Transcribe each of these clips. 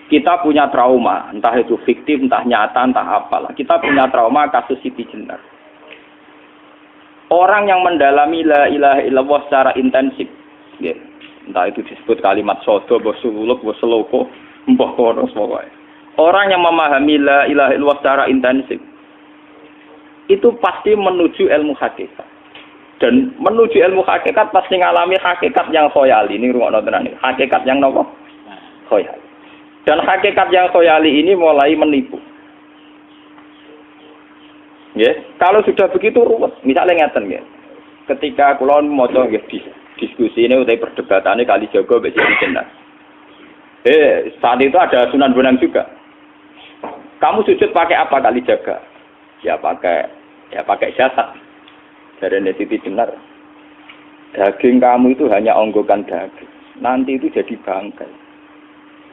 Kita punya trauma, entah itu fiktif, entah nyata, entah apalah. Kita punya trauma kasus Siti Jenar. Orang yang mendalami la ilaha illallah secara intensif, ya, entah itu disebut kalimat sodo, bosuluk, boseloko, mbah kono pokoknya. Orang yang memahami la ilaha illallah secara intensif, itu pasti menuju ilmu hakikat. Dan menuju ilmu hakikat pasti ngalami hakikat yang khoyali. Ini rumah tenan ini. Hakikat yang nopo? Khoyali. Dan hakikat yang khoyali ini mulai menipu. Ya, kalau sudah begitu ruwet. Misalnya ngeten ya. Ketika kula maca nggih diskusi ini utai perdebatannya kali jago mbek Siti Jenar. Saat itu ada Sunan Bonang juga. Kamu sujud pakai apa kali jaga? Ya pakai jasad. Dari Siti Jenar. Daging kamu itu hanya onggokan daging. Nanti itu jadi bangkai.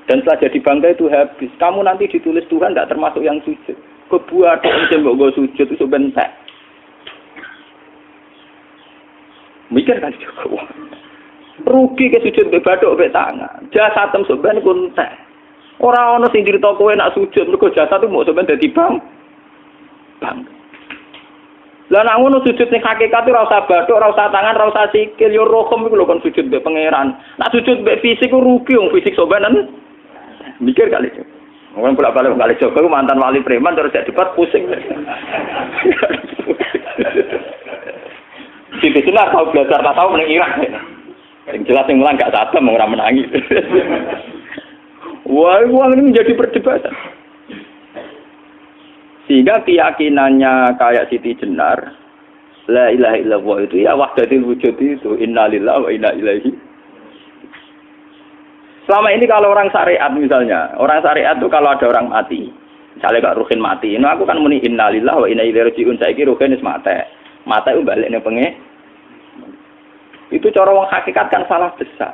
Dan setelah jadi bangkai itu habis. Kamu nanti ditulis Tuhan tidak termasuk yang sujud. Kebuat yang mbok sujud itu bentek. Mikir kan juga. Rugi ke sujud mbek bathuk mbek tangan. Jasad tem sampean kuntek. Ora ana sing crita kowe nak sujud mergo jasad itu mbok sampean dadi bang. Lah nek ngono sujud ning hakikat ora usah bathuk, ora usah tangan, ora usah sikil, yo rohem iku lho kon sujud mbek pangeran. Nak sujud mbek fisik ku rugi wong fisik sampean. Mikir kali itu. Orang bolak-balik kali Joko mantan wali preman terus jadi debat pusing. Siti Jenar tahu belajar tak tahu menang Irak. Yang jelas yang mulang gak satem orang menangis. Wah, uang ini menjadi perdebatan. Sehingga keyakinannya kayak Siti Jenar, la ilaha illallah itu ya wahdatul wujud itu innalillahi wa inna ilaihi. Selama ini kalau orang syariat misalnya, orang syariat itu kalau ada orang mati, misalnya Kak Ruhin mati, ini aku kan muni innalillahi wa inna ilaihi raji'un, saiki Ruhin wis mate. Mate itu balik ning penge. Itu cara wong hakikat kan salah besar.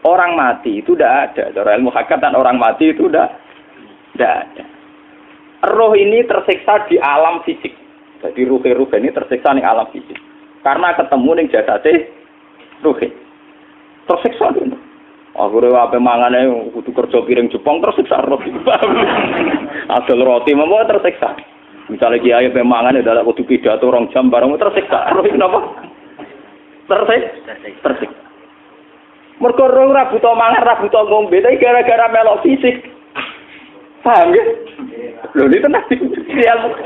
Orang mati itu tidak ada, cara ilmu hakikat dan orang mati itu tidak ada. Roh ini tersiksa di alam fisik. Jadi ruh ini tersiksa di alam fisik. Karena ketemu ning jasate ruh. Tersiksa itu. Aku ape mangane kudu kerja piring Jepang tersiksa roti. Asal roti memang tersiksa. Misalnya kiai ape mangane dadak kudu pidato 2 jam bareng tersiksa. Roh kenapa? Tersiksa. Mergo roh ora buta mangan, ora buta ngombe, tapi gara-gara melok fisik. Paham ya? Lho itu nanti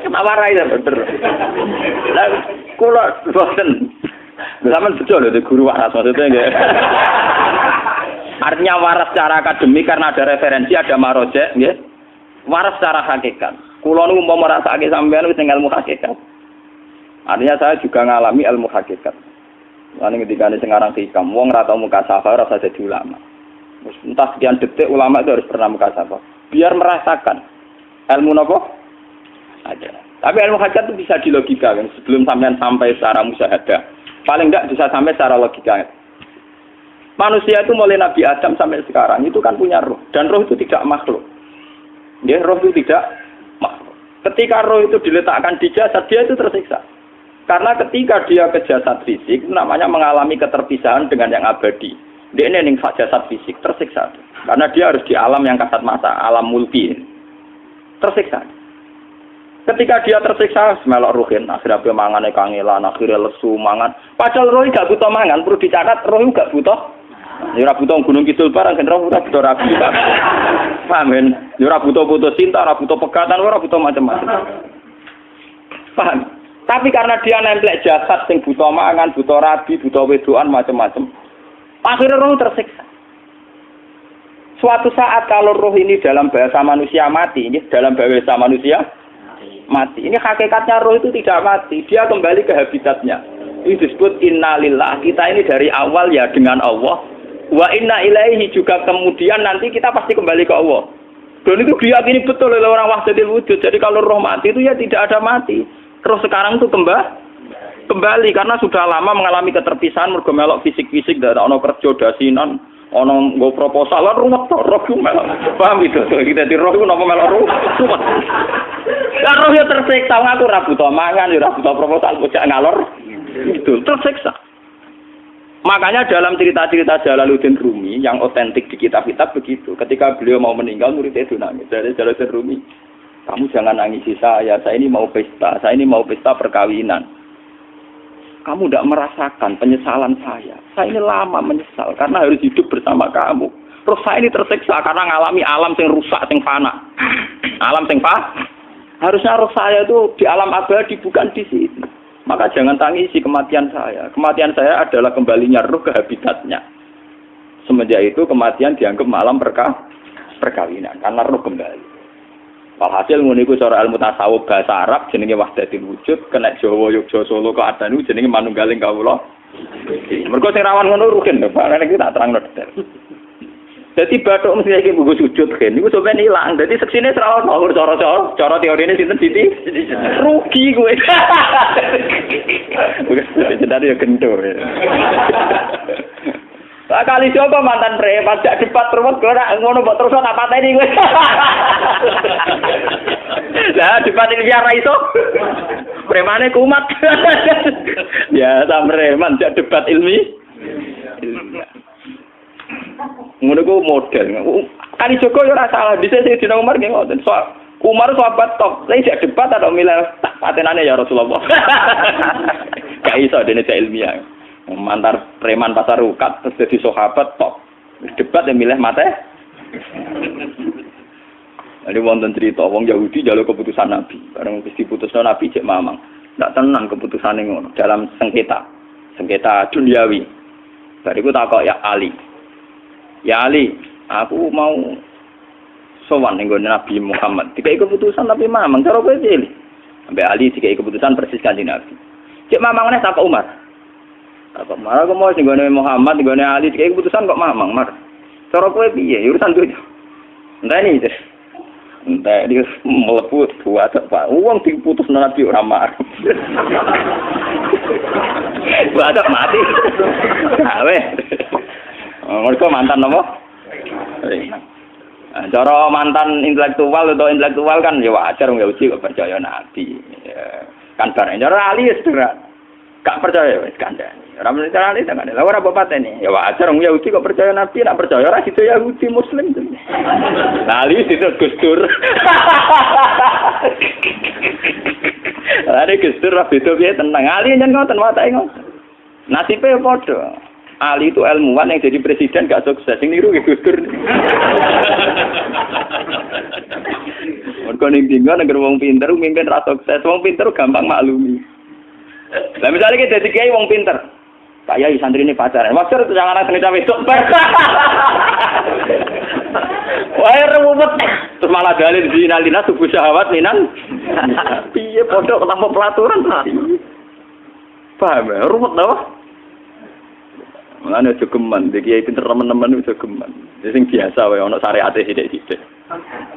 kenapa rai bener. Lah kula boten. Sampeyan betul lho guru waras maksudnya nggih. Artinya waras secara akademik karena ada referensi, ada marojek, nggih. Waras secara hakikat. Kula niku umpama rasake sampeyan wis ilmu hakikat. Artinya saya juga ngalami ilmu hakikat. Lan ketika sing aran hikam, wong ora tau muka safa ora usah jadi ulama. Entah sekian detik ulama itu harus pernah muka safa. Biar merasakan ilmu napa? Ada. Tapi ilmu hakikat itu bisa dilogikakan sebelum sampean sampai secara musyahadah. Paling enggak bisa sampai secara logika. Manusia itu mulai Nabi Adam sampai sekarang itu kan punya roh. Dan roh itu tidak makhluk. Ya, roh itu tidak makhluk. Ketika roh itu diletakkan di jasad, dia itu tersiksa. Karena ketika dia ke jasad fisik, namanya mengalami keterpisahan dengan yang abadi. Dia ini ning jasad fisik, tersiksa. Karena dia harus di alam yang kasat mata, alam mulki. Tersiksa. Ketika dia tersiksa, semelok ruhin, akhirnya dia mangane kangelan, akhirnya lesu mangan. Padahal roh gak butuh mangan, perlu dicatat roh gak butuh. Ya ora butuh gunung kidul barang kan ora butuh rapi. Paham kan? Ya ora butuh putus cinta, ora butuh pegatan, ora butuh macam-macam. Paham? Tapi karena dia nemplek jasad sing butuh mangan, butuh rabi, butuh wedoan macam-macam. Akhirnya roh tersiksa. Suatu saat kalau roh ini dalam bahasa manusia mati, ini dalam bahasa manusia mati. Ini hakikatnya roh itu tidak mati, dia kembali ke habitatnya. Ini disebut innalillah. Kita ini dari awal ya dengan Allah. Wa inna ilaihi juga kemudian nanti kita pasti kembali ke Allah. Dan itu diyakini betul oleh orang wahdatul wujud. Jadi kalau roh mati itu ya tidak ada mati. Terus sekarang itu kembali karena sudah lama mengalami keterpisahan mergo melok fisik-fisik dak ono kerja dasinan, ono nggo proposal lan ruwet roh ku melok. Paham itu? Kita di roh ku napa melok ruwet. Lah roh ya tersiksa aku ora butuh mangan, ora butuh proposal bocah ngalor. Itu tersiksa. Makanya dalam cerita-cerita Jalaluddin Rumi yang otentik di kitab-kitab begitu. Ketika beliau mau meninggal, muridnya itu nangis. Dari Jalaluddin Rumi, kamu jangan nangisi saya ini mau pesta, saya ini mau pesta perkawinan. Kamu tidak merasakan penyesalan saya. Saya ini lama menyesal karena harus hidup bersama kamu. Terus saya ini tersiksa karena ngalami alam yang rusak, yang fana. Alam yang fana. Harusnya roh saya itu di alam abadi, bukan di sini. Maka jangan tangisi kematian saya. Kematian saya adalah kembalinya roh ke habitatnya. Semenjak itu kematian dianggap malam perkawinan. Karena roh kembali. Walhasil nguniku cara ilmu tasawuf bahasa Arab jenenge wahdatul wujud. Kena Jawa, Yogyakarta, Solo, Keadaan jenenge manunggaling kawula. Mergo sing rawan ngono rugen lho. Pak iki tak terangno detail. Jadi batuk mesti iki buku sujud kan. Niku sampeyan ilang. Dadi seksine ora ono cara teorine sinten Siti. Rugi kowe. Wis jadi ya gento. Lah kali coba mantan preman jak debat terus ora ngono mbok terus tak pateni kowe. Lah debat ini biar ra iso. Premane kumat. Ya ta preman jak debat ilmi. Ngono ku model. Kali Joko yo ora salah. Dise sing dina Umar nggih ngoten. Umar sahabat top. Saya jak debat atau milih tak patenane ya Rasulullah. Gak iso dene cek ilmiah. Mantar preman pasar rukat terus dadi sahabat top. Debat yang milih mate. Ada wonten cerita wong Yahudi njaluk keputusan Nabi. Bareng wis diputusno Nabi cek mamang. Ndak tenang keputusane ngono dalam sengketa duniawi. Bariku takok ya Ali. Ya Ali, aku mau sowan ning Nabi Muhammad. Dikai keputusan tapi mamang cara kowe pilih. Sampai Ali dikai keputusan persis kanjeng Nabi. Cek mamang neh takok Umar. Takok Umar aku mau sing Muhammad, ning Ali dikai keputusan kok mamang, Mar. Cara kowe piye? Urusan dunya. Enteni iki. Entah dia melepuh buat apa? Uang diputus Nabi ora marah. Buat mati. Gawe. Mereka mantan apa? Cara mantan intelektual atau intelektual kan ya wajar wong Yahudi kok percaya Nabi. Ya, kan bareng cara Ali ya sederhana. Gak percaya wis kandhani. Ora mesti cara Ali kan. Lah ora bapatene. Ya wajar wong Yahudi kok percaya Nabi, nek percaya ora situ Yahudi Muslim. Lah Ali situ Gus Dur. Lah Gus Dur ra beda piye tenang. Ali nyen ngoten watake ngoten. Nasibe padha. Ali itu ilmuwan yang jadi presiden gak sukses. Yang niru Gus Dur. Mergo ning dinggo nek wong pinter mimpin ra sukses. Wong pinter gampang maklumi. Lah misalnya kita dadi kiai wong pinter. Kayak santri ini pacaran. Maksud itu jangan langsung cawe itu. Wah, ruwet. Terus malah dalil dinalina tubuh syahwat minan. Piye pondok tanpa pelaturan. Paham ya? Ruwet tau. Mulane aja geman, iki kiai pinter teman-teman aja geman. Sing biasa wae ana syariate sithik-sithik.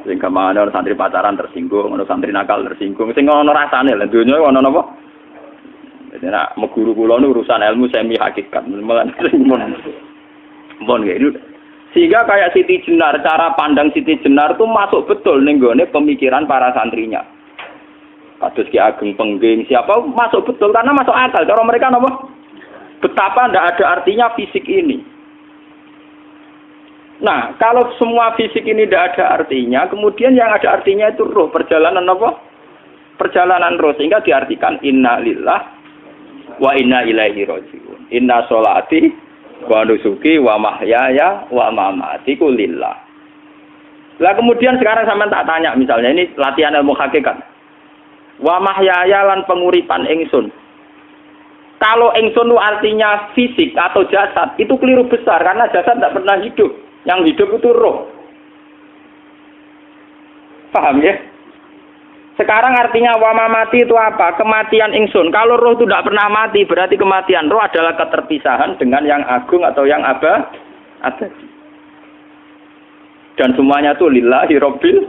Sing gamane ana santri pacaran tersinggung, ana santri nakal tersinggung, sing ana rasane lha donya ana napa? Dadi nek guru kula nu urusan ilmu semi hakikat. Mulane mon gitu. Sehingga kayak Siti Jenar, cara pandang Siti Jenar tuh masuk betul ning gone pemikiran para santrinya. Kados Ki Ageng Pengging, siapa masuk betul karena masuk akal. Cara mereka napa? Betapa tidak ada artinya fisik ini. Nah, kalau semua fisik ini tidak ada artinya, kemudian yang ada artinya itu roh, perjalanan apa? Perjalanan roh, sehingga diartikan inna lillah wa inna ilaihi raji'un. Inna sholati wa nusuki wa mahyaya wa mamati ku lillah. Lah kemudian sekarang sampean tak tanya misalnya, ini latihan ilmu hakikat. Wa mahyaya lan penguripan ingsun. Kalau ingsun itu artinya fisik atau jasad, itu keliru besar karena jasad tidak pernah hidup. Yang hidup itu roh. Paham ya? Sekarang artinya wama mati itu apa? Kematian ingsun. Kalau roh itu tidak pernah mati, berarti kematian roh adalah keterpisahan dengan yang agung atau yang abadi. Dan semuanya itu lillahi rabbil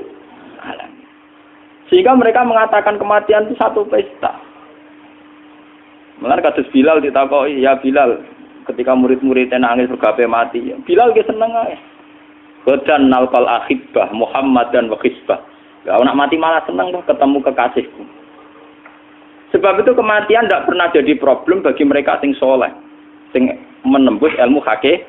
alamin. Sehingga mereka mengatakan kematian itu satu pesta. Mulane kados Bilal ditakoki, ya Bilal, ketika murid-muridnya nangis bergape mati, Bilal ge seneng ae. Godan nalqal akhibah Muhammad dan wa hisbah. Lah nak mati malah seneng tuh ketemu kekasihku. Sebab itu kematian tidak pernah jadi problem bagi mereka sing soleh, sing menembus ilmu hakikat.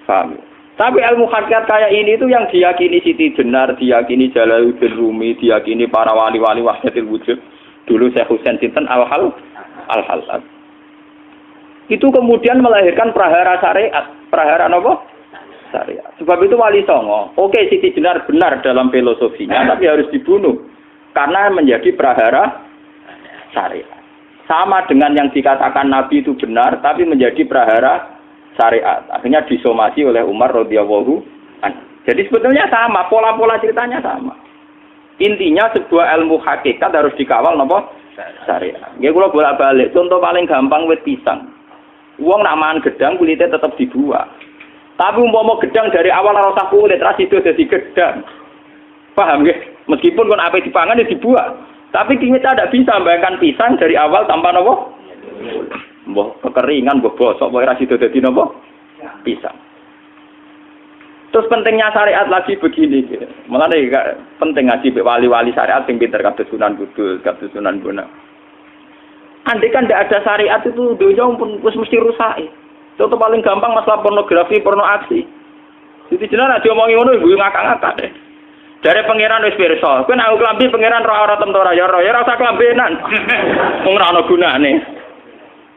Paham? Tapi ilmu hakikat kayak ini itu yang diyakini Siti Jenar, diyakini Jalaluddin Rumi, diyakini para wali-wali wahdatul wujud. Dulu Syekh Husain Sinten Al-Halal. Itu kemudian melahirkan prahara syariat. Prahara apa? Syariat. Sebab itu Wali Songo, oke Siti Jenar benar dalam filosofinya, tapi harus dibunuh. Karena menjadi prahara syariat. Sama dengan yang dikatakan Nabi itu benar, tapi menjadi prahara syariat. Akhirnya disomasi oleh Umar radhiyallahu anhu. Jadi sebetulnya sama, pola-pola ceritanya sama. Intinya sebuah ilmu hakikat harus dikawal napa? Syariat. Nggih kula bolak-balik, contoh paling gampang wit pisang. Wong nak mangan gedang kulitnya tetap dibuat. Tapi umpama gedang dari awal ora usah kulit, ra sido dadi gedang. Paham nggih? Meskipun kon ape dipangan ya dibuat. Tapi kita tidak bisa membayangkan pisang dari awal tanpa napa? Mbah kekeringan, mbah bosok, mbah ra sido dadi napa? Pisang. Terus pentingnya syariat lagi begini, gitu. Mulane penting ngaji wali-wali syariat sing pinter kados Sunan Kudus, kados Sunan Bonang. Andai kan tidak ada syariat itu dunia pun mesti rusak. Contoh paling gampang masalah pornografi, porno aksi. Jadi jenengan aja omongi ngono ibu ngakak-ngakak deh. Dari pangeran wis pirsa, kowe nek aku klambi pangeran ora ora tentu ora ya ora usah klambenan. Wong ora ana gunane.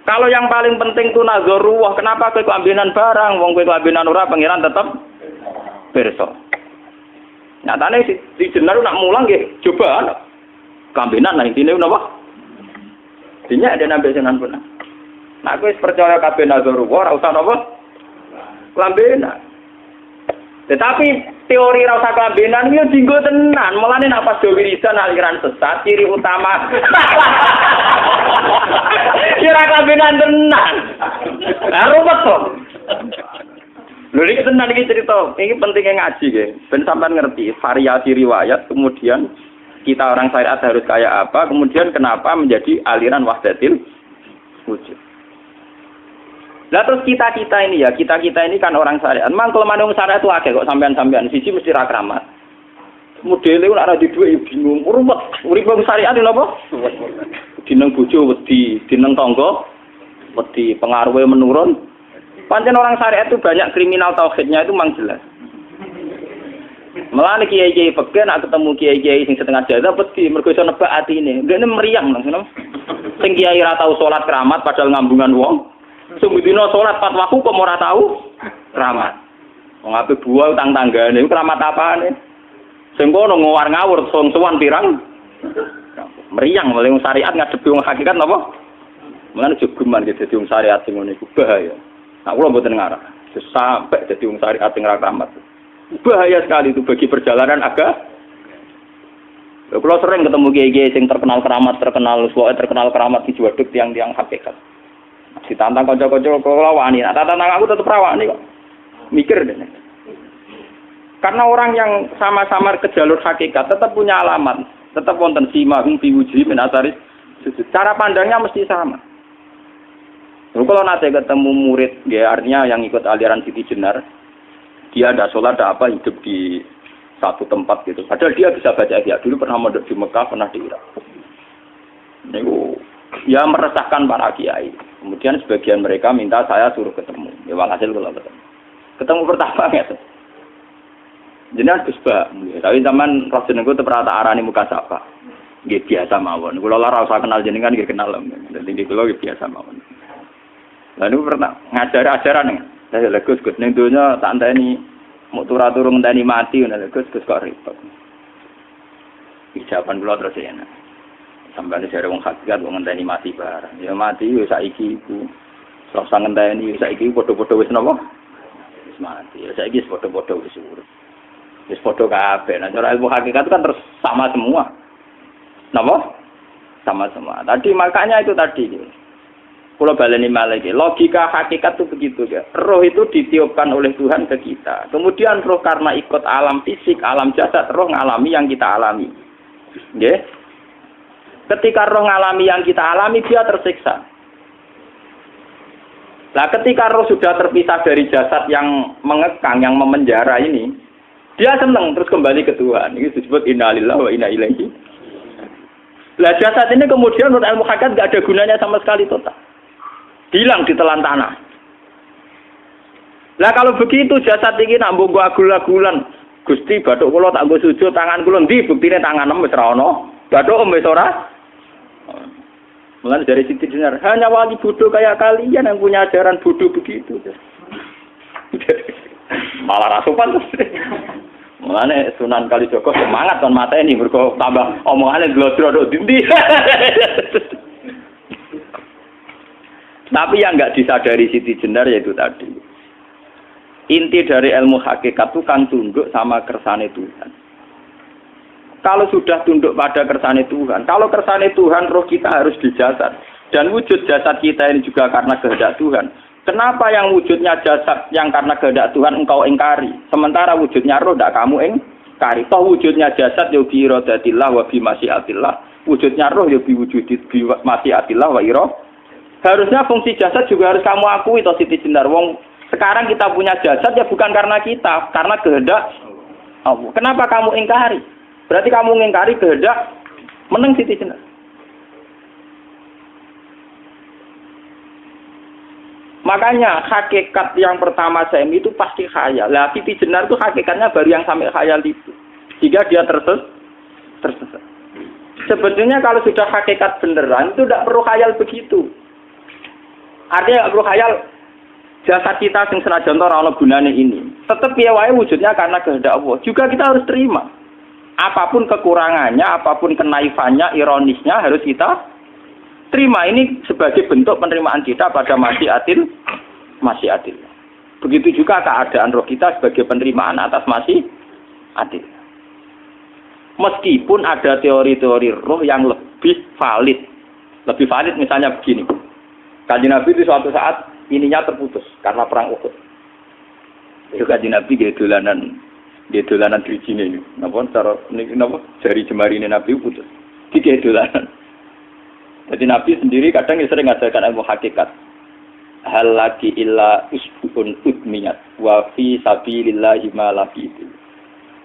Kalau yang paling penting itu nazarullah, kenapa kowe klambenan barang, wong kowe klambenan ora pangeran tetep pirsa. Nyatane si jenar nak mulang nggih coba klambenan lah intine napa? Dinya ada nabi Sunan Bonang. Nah, aku percaya kabeh nazarullah, ora usah napa? Klambenan. Tetapi teori ora usah klambenan iki dinggo tenan. Mulane nek pas wiridan aliran sesat, ciri utama. Kira klambenan tenan. Lah ruwet to. Lho iki tenan iki cerita. Iki pentingnya ngaji nggih. Ben sampean ngerti variasi riwayat, kemudian kita orang syariat harus kayak apa, kemudian kenapa menjadi aliran wahdatil wujud. Lah terus kita ini ya, kita ini kan orang syariat. Memang kelemahan orang syariat itu akeh kok sampean-sampean siji mesti ra kramat. Modele ora di duwe bingung, ruwet. Urip wong syariat lho apa? Dineng bojo wedi, dineng tangga wedi, pengaruhe menurun. Pancen orang syariat itu banyak kriminal tauhidnya itu memang jelas. Mulane kiai-kiai peken nek ketemu kiai-kiai sing setengah jadah wedi mergo iso nebak atine. Ndekne meriang nang ngono. Sing kiai ra tau salat keramat padahal ngambungan wong. Sumudina salat pas waktu kok ora tau keramat. Wong ape buah utang tanggane iku keramat apane? Sing kono ngawur ngawur sowan pirang. Meriang mulai syariat ngadepi wong hakikat napa? Mulane jogeman dadi wong syariat sing ngene iku bahaya. Nah kula mboten ngarah. Sampai dadi wong syariat sing ra keramat. Bahaya sekali itu bagi perjalanan agama. Kalau sering ketemu kiai-kiai yang terkenal keramat di Juwaduk tiang-tiang hakikat. Ditantang kanca-kanca kula wani, tantang aku tetep rawani kok. Mikir deh. Karena orang yang sama-sama ke jalur hakikat tetap punya alamat, tetap wonten simahum biwuji min asaris sujud. Cara pandangnya mesti sama. Kalau nanti ketemu murid, ya artinya yang ikut aliran Siti Jenar, dia ada sholat, ada apa, hidup di satu tempat gitu. Padahal dia bisa baca ihya. Dulu pernah mondok di Mekah, pernah di Irak. Itu ya meresahkan para kiai. Kemudian sebagian mereka minta saya suruh ketemu. Ya walhasil kalau ketemu. Ketemu pertama gitu. Jenengan Gus Ba, tapi zaman roh jenengku terperata arani muka sapa. Nggih biasa mawon. Kula ora usah kenal jenengan nggih kenal. Dadi kula biasa mawon. Lalu pernah ngajar ajaran saya Gus ning donya tak enteni mau turu ngenteni mati ngono Gus kok repot. Jawaban kula terus enak. Sampai jare wong hakikat wong ngenteni mati barang. Ya mati wis saiki iku. Ora usah ngenteni saiki padha-padha wis napa? Wis mati. Ya saiki wis padha-padha wis urip. Wis padha kabeh. Nah cara ilmu hakikat kan terus sama semua. Napa? Sama semua. Tadi makanya itu tadi. Kalau baleni malih logika hakikat itu begitu ya. Roh itu ditiupkan oleh Tuhan ke kita. Kemudian roh karena ikut alam fisik, alam jasad, roh ngalami yang kita alami. Nggih. Ketika roh ngalami yang kita alami dia tersiksa. Nah, ketika roh sudah terpisah dari jasad yang mengekang, yang memenjara ini, dia senang terus kembali ke Tuhan. Ini disebut inna lillahi wa inna ilaihi. Lah jasad ini kemudian menurut ilmu hakikat enggak ada gunanya sama sekali total. Hilang di telan tanah. Lah kalau begitu jasad iki nak mbok agul-agulan. Gusti bathuk kula tak nggo sujud tangan kula ndi buktine tanganem wis ra ono. Bathuk wis ora. Mulane dari Siti Jenar, hanya wali bodoh kayak kalian yang punya ajaran bodoh begitu. Malah ra sopan. Mulane Sunan Kalijaga semangat kon mateni mergo tambah omongane glodro ndi. Tapi yang enggak disadari Siti Jenar yaitu tadi. Inti dari ilmu hakikat itu kan tunduk sama kersane Tuhan. Kalau sudah tunduk pada kersane Tuhan, kalau kersane Tuhan roh kita harus di jasad. Dan wujud jasad kita ini juga karena kehendak Tuhan. Kenapa yang wujudnya jasad yang karena kehendak Tuhan engkau ingkari? Sementara wujudnya roh tidak kamu ingkari. Toh wujudnya jasad ya bi iradatillah wa bi masyiatillah. Wujudnya roh ya bi wujudit bi masyiatillah wa ira. Harusnya fungsi jasad juga harus kamu akui toh Siti Jenar. Wong sekarang kita punya jasad ya bukan karena kita, karena kehendak Allah. Kenapa kamu ingkari? Berarti kamu mengingkari kehendak meneng Siti Jenar. Makanya hakikat yang pertama saya itu pasti khayal. Lah Siti Jenar itu hakikatnya baru yang sampai khayal itu. Jika dia tersesat. Sebetulnya kalau sudah hakikat beneran itu tidak perlu khayal begitu. Artinya tidak perlu khayal. Jasad kita sing senajan ora ana gunane ini. Tetep piye wae wujudnya karena kehendak Allah. Juga kita harus terima. Apapun kekurangannya, apapun kenaifannya, ironisnya harus kita terima. Ini sebagai bentuk penerimaan kita pada masyiatil. Begitu juga keadaan roh kita sebagai penerimaan atas masyiatil. Meskipun ada teori-teori roh yang lebih valid. Lebih valid misalnya begini. Kanjeng Nabi itu suatu saat ininya terputus karena perang Uhud. Itu Kanjeng Nabi dia dolanan drijine ini. Napa cara niki napa jari jemari ini Nabi putus. Iki dolanan. Jadi Nabi sendiri kadang sering ngajarkan ilmu hakikat. Hal lagi illa usbun udmiyat wa fi sabilillahi ma lafitu.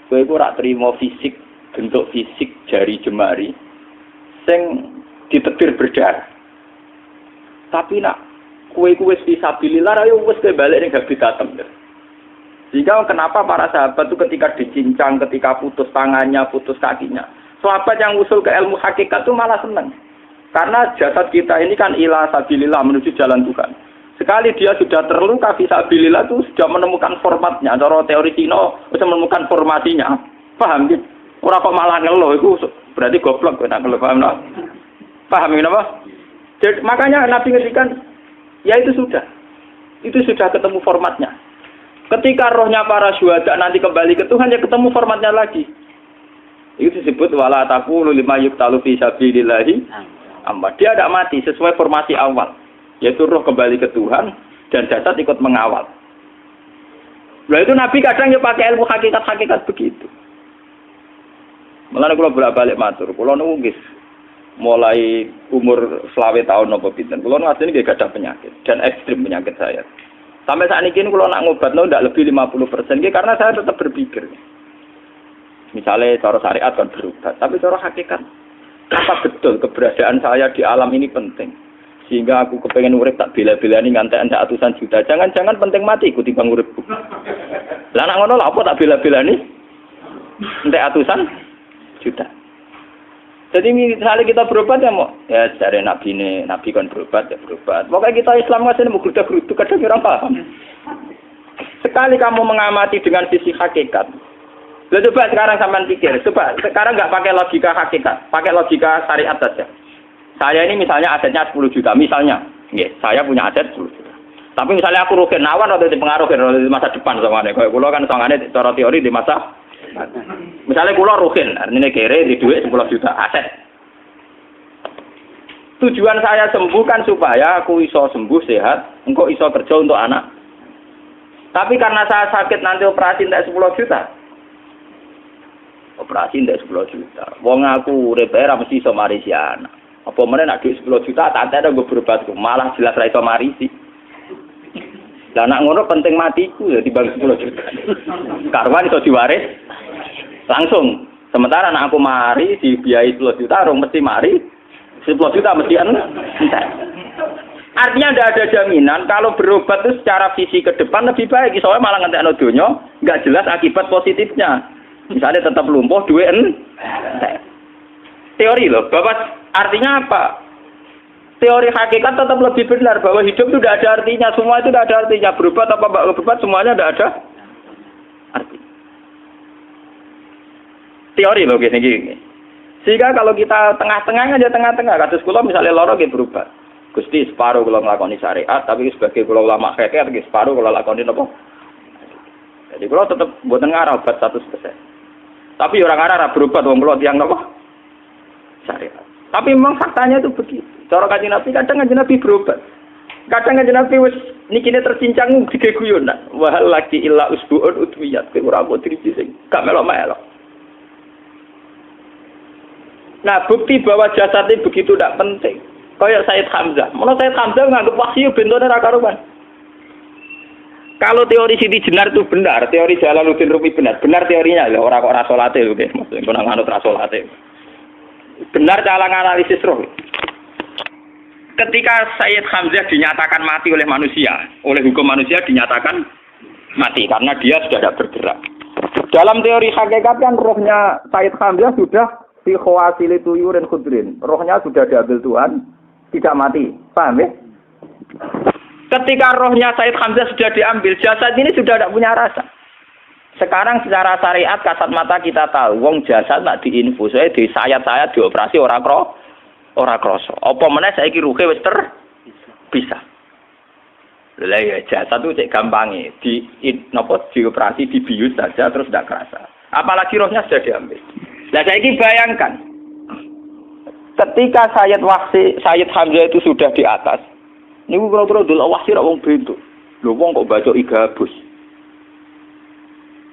Kowe ora trimo fisik, bentuk fisik jari jemari sing ditetir berdarah. Tapi nak kue fisabilillah ayo wis balik ning habitatem. Jika kenapa para sahabat itu ketika dicincang, ketika putus tangannya, putus kakinya, sahabat yang usul ke ilmu hakikat itu malah senang. Karena jasad kita ini kan ila sabilillah menuju jalan Tuhan. Sekali dia sudah terluka fisabilillah itu sudah menemukan formatnya. Cara teori Cina sudah menemukan formasinya. Paham gitu? Ora kok malah ngeluh itu berarti goblok nek ngeluh paham no? Paham kenapa? Jadi, makanya Nabi ngendikan ya itu sudah ketemu formatnya. Ketika rohnya para syuhada nanti kembali ke Tuhan ya ketemu formatnya lagi. Itu disebut wala taqulu lima yuqtalu fi sabilillahi amma. Dia tidak mati sesuai formasi awal, yaitu roh kembali ke Tuhan dan jasad ikut mengawal. Nah itu Nabi kadang ya pakai ilmu hakikat begitu. Mulane kula bolak-balik matur, kula niku mulai umur 20 tahun napa pinten. Kula ngasih nggih gadah penyakit dan ekstrim penyakit saya. Sampai saat ini kula nak ngobatno ndak lebih 50% nggih karena saya tetap berpikir. Misalnya cara syariat kan berobat, tapi cara hakikat apa betul keberadaan saya di alam ini penting. Sehingga aku kepengen urip tak bela-belani ngantek entek atusan juta. Jangan-jangan penting mati iku timbang uripku. Lah nak ngono lha apa tak bela-belani entek atusan juta. Jadi misalnya kita berobat ya mau ya dari Nabi kan berobat ya berobat. Pokoknya kita Islam masih mau gerutu kadang orang paham. Sekali kamu mengamati dengan sisi hakikat. Coba sekarang sampean pikir, coba sekarang nggak pakai logika hakikat, pakai logika syariat saja. Saya ini misalnya asetnya 10 juta, misalnya, saya punya aset 10 juta. Tapi misalnya aku rugi nawan atau dipengaruhi di masa depan soalnya. Kalau kulo kan soalnya cara teori di masa misalnya kulo ruhin, artinya kere di duit 10 juta aset. Tujuan saya sembuh kan supaya aku iso sembuh sehat, engkau iso kerja untuk anak. Tapi karena saya sakit nanti operasi tidak 10 juta. Operasi tidak 10 juta. Wong aku repair mesti iso marisi anak. Apa meneh nak duit 10 juta tak ada gue berobat malah jelas ra iso marisi. Lah nak ngono penting matiku ya dibagi 10 juta. Karwan iso diwaris langsung. Sementara anak aku mari dibiayai 10 juta, rong mesti mari 10 juta mesti entek. Artinya tidak ada jaminan kalau berobat itu secara visi ke depan lebih baik. Soalnya malah ngentekno donya nggak jelas akibat positifnya. Misalnya tetap lumpuh teori loh. Bapak artinya apa? Teori hakikat tetap lebih benar bahwa hidup itu tidak ada artinya. Semua itu tidak ada artinya. Berobat apa enggak berobat semuanya tidak ada artinya. Teori loh gini. Sehingga kalau kita tengah-tengah aja tengah-tengah. Kasus kula misalnya loro nggih berobat. Gusti separuh kula nglakoni syariat, tapi sebagai kula ulama fikih iki separuh kula lakoni napa? Jadi kula tetep mboten ngarah obat 100%. Tapi orang ngarah berobat wong kula tiyang napa? Syariat. Tapi memang faktanya itu begitu. Cara Kanjeng Nabi kadang Kanjeng Nabi berobat. Kadang Kanjeng Nabi wis nikine tercincang dige guyonan. Wa laki illa usbuun udwiyat. Kowe ora mau driji sing gak melok-melok. Nah, bukti bahwa jasad itu begitu tidak penting. Kayak Sayyid Hamzah. Mula Sayyid Hamzah nganggep wahyu bentone ra karuan. Kalau teori Siti Jenar itu benar, teori Jalaluddin Rumi benar teorinya lho, ora kok ra salate lho nggih, maksud kok nang anut ra salate. Benar cara analisis roh. Ketika Sayyid Hamzah dinyatakan mati oleh manusia, oleh hukum manusia dinyatakan mati karena dia sudah tidak bergerak. Dalam teori hakikat kan rohnya Sayyid Hamzah sudah fi khawasili tuyurin khudrin. Rohnya sudah diambil Tuhan, tidak mati. Paham ya? Ketika rohnya Sayyid Hamzah sudah diambil, jasad ini sudah tidak punya rasa. Sekarang secara syariat kasat mata kita tahu, wong jasad nak diinfus, di sayat-sayat dioperasi ora krasa. Apa meneh saiki ruhe wis bisa. Lah ya jasad itu cek gampange, dioperasi dibius saja terus tidak kerasa. Apalagi rohnya sudah diambil. Lah saiki bayangkan, ketika Sayyid Hamzah itu sudah di atas, niku kira-kira delok wahsi ra wong bentuk. Lho wong kok baca igabus.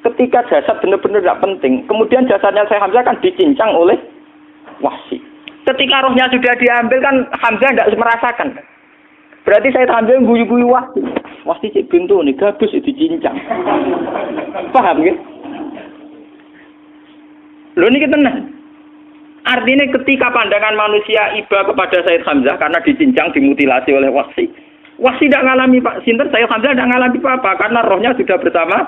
Ketika jasad benar-benar tidak penting, kemudian jasadnya Sayyid Hamzah kan dicincang oleh wahsi. Ketika rohnya sudah diambil kan Hamzah tidak merasakan. Berarti Sayyid Hamzah guyu-guyu wahsi. Wahsi cek bentuk nih gabus dicincang. Paham ya? Lho niki tenan. Artinya ketika pandangan manusia iba kepada Sayyid Hamzah karena dicincang, dimutilasi oleh wahsi. Wahsi tidak mengalami sinten, Sayyid Hamzah tidak mengalami apa-apa karena rohnya sudah bersama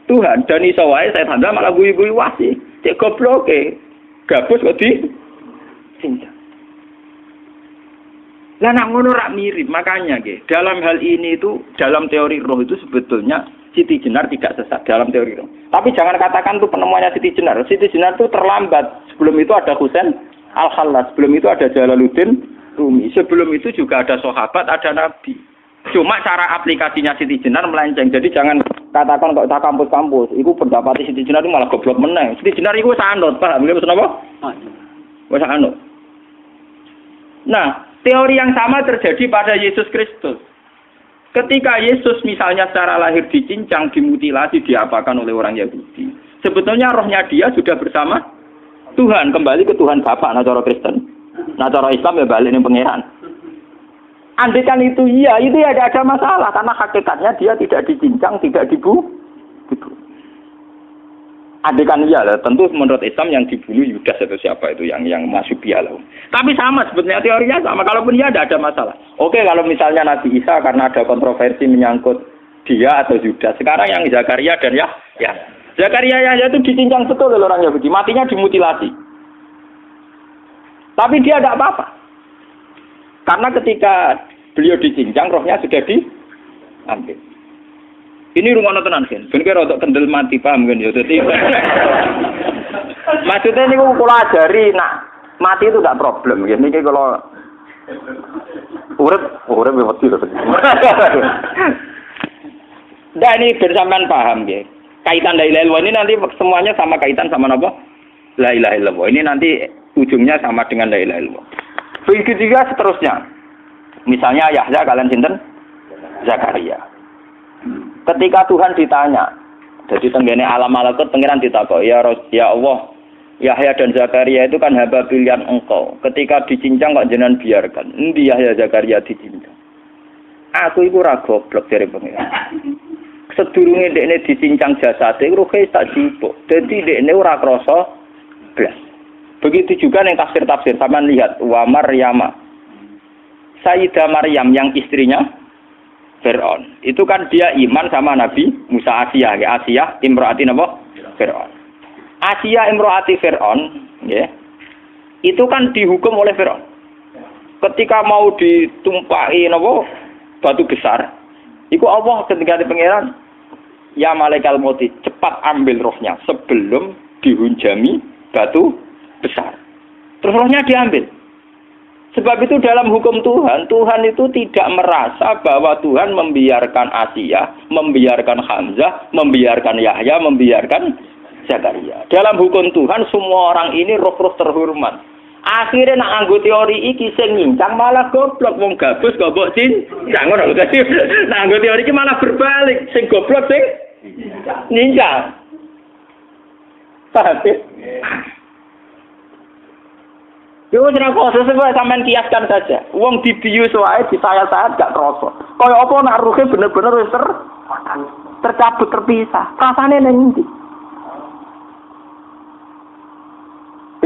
Tuhan. Dan iso wae Sayyid Hamzah malah guyu-guyu wahsi. Cek goblok gabus kok dicincang. Lah nak ngono rak mirip, makanya dalam hal ini itu dalam teori roh itu sebetulnya Siti Jenar tidak sesat dalam teori roh. Tapi jangan katakan itu penemuannya Siti Jenar. Siti Jenar itu terlambat. Sebelum itu ada Husain Al-Khallas, sebelum itu ada Jalaluddin Rumi, sebelum itu juga ada sahabat, ada nabi. Cuma cara aplikasinya Siti Jenar melenceng. Jadi jangan katakan kok tak kampus-kampus, itu pendapat Siti Jenar itu malah goblok meneng. Siti Jenar itu sanut, paham nggih maksud apa? Wis anut. Nah, teori yang sama terjadi pada Yesus Kristus. Ketika Yesus misalnya secara lahir dicincang, dimutilasi, diapakan oleh orang Yahudi. Sebetulnya rohnya dia sudah bersama Tuhan, kembali ke Tuhan Bapa, nah cara Kristen. Nah cara Islam ya balik ning pangeran. Andaikan itu iya, itu ya tidak ada masalah karena hakikatnya dia tidak dicincang, tidak dibunuh. Andaikan iya, tentu menurut Islam yang dibunuh Yudas atau siapa itu yang masuk bialau. Tapi sama sebetulnya teorinya sama. Kalaupun iya tidak ada masalah. Oke, kalau misalnya Nabi Isa karena ada kontroversi menyangkut dia atau Yudas. Sekarang yang Zakaria dan ya Zakaria Yahya itu dicincang betul oleh orang Yahudi, matinya dimutilasi. Tapi dia tidak apa-apa. Karena ketika beliau dicincang, rohnya sudah diambil. Ini rumah tenan kan. Ben kira untuk kendel mati paham kan ya. Dadi maksudnya niku kula ajari nak mati itu tidak problem ya. Niki kalau urip mesti lho. Nah ini bersamaan paham ya. Kaitan la ilaha illallah ini nanti semuanya sama kaitan sama apa? La ilaha illallah. Ini nanti ujungnya sama dengan la ilaha illallah. Begitu juga seterusnya. Misalnya Yahya kalian sinten? Zakaria. Ketika Tuhan ditanya, jadi tenggene alam malakut pangeran ditakok, ya Allah, Yahya dan Zakaria itu kan hamba pilihan engkau. Ketika dicincang kok jenengan biarkan. Endi Yahya Zakaria dicincang? Aku iku ora goblok dari pangeran. Sedurunge dekne dicincang jasate ruhe tak jipuk. Dadi dekne ora krasa blas. Begitu juga ning tafsir-tafsir sampean lihat wa Maryama. Sayyidah Maryam yang istrinya Fir'aun. Itu kan dia iman sama Nabi Musa. Asiyah, ya. Asiyah imro'ati napa? Fir'aun. Asiyah imro'ati Fir'aun, ya. Itu kan dihukum oleh Fir'aun. Ketika mau ditumpahi napa? Batu besar. Iku Allah ketika di pangeran, ya malaikat mauti, cepat ambil rohnya sebelum dihunjami batu besar. Terus rohnya diambil. Sebab itu dalam hukum Tuhan, Tuhan itu tidak merasa bahwa Tuhan membiarkan Asiyah, membiarkan Hamzah, membiarkan Yahya, membiarkan Zakaria. Dalam hukum Tuhan, semua orang ini roh-roh terhormat. Akhirnya nak anggo teori iki sing nyincang malah goblok, wong gabus goblok cincang ngono dadi. Nak anggo teori iki malah berbalik, sing goblok sing nyincang. Paham? Yo ora kok sesuai sampean kiaskan saja. Wong dibius wae disayat-sayat gak krasa. Kaya apa nak ruhe bener-bener wis tercabut terpisah. Rasane ning ndi?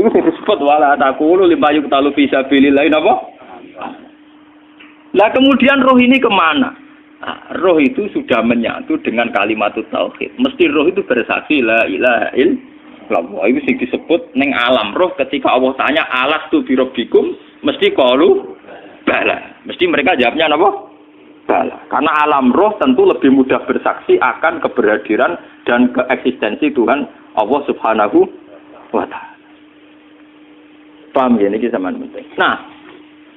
Iku sing disebut wala taqulu limayuk talu fi sabilillah napa? Lah kemudian roh ini kemana? Nah, roh itu sudah menyatu dengan kalimat tauhid. Mesti roh itu bersaksi la ilaha illallah. Itu sing disebut ning alam roh ketika Allah tanya alastu bi rabbikum mesti qalu bala. Mesti mereka jawabnya apa? Bala. Karena alam roh tentu lebih mudah bersaksi akan keberhadiran dan keeksistensi Tuhan Allah Subhanahu wa taala. Paham ya, ini zaman penting. Nah,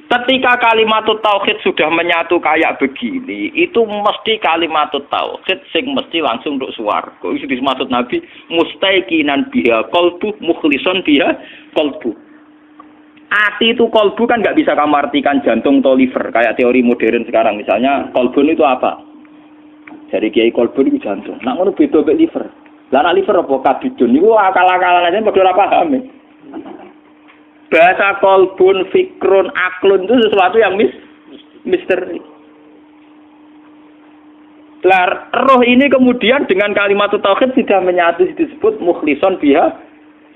ketika kalimat tauhid sudah menyatu kayak begini, itu mesti kalimat tauhid sing mesti langsung untuk swarga. Itu dimaksud Nabi mustaiqinan biha qalbu mukhlishon biha qalbu. Ati itu qalbu kan nggak bisa kamu artikan jantung atau liver kayak teori modern sekarang. Misalnya qalbun itu apa? Dari kiai qalbun itu jantung. Nah, ngono beda mek liver. Lah liver apa kabidun niku akal-akalan aja padha ora paham. Bahasa kolbun, fikrun, aklun itu sesuatu yang misteri. Roh ini kemudian dengan kalimat tauhid sudah menyatu disebut mukhlishon biha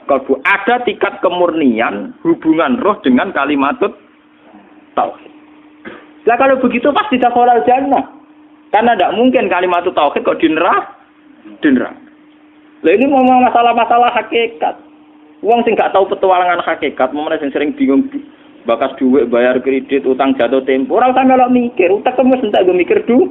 kolbu. Ada tingkat kemurnian hubungan roh dengan kalimat tauhid. Lah kalau begitu pasti dakhalal jannah. Karena tidak mungkin kalimat tauhid kok di neraka. Lah ini ngomong masalah-masalah hakikat. Wong sing gak tahu petualangan hakikat, momene sing sering bingung bakas dhuwit, bayar kredit, utang jatuh tempo, ora usah melok mikir, utek wis entek go mikir dhuwit.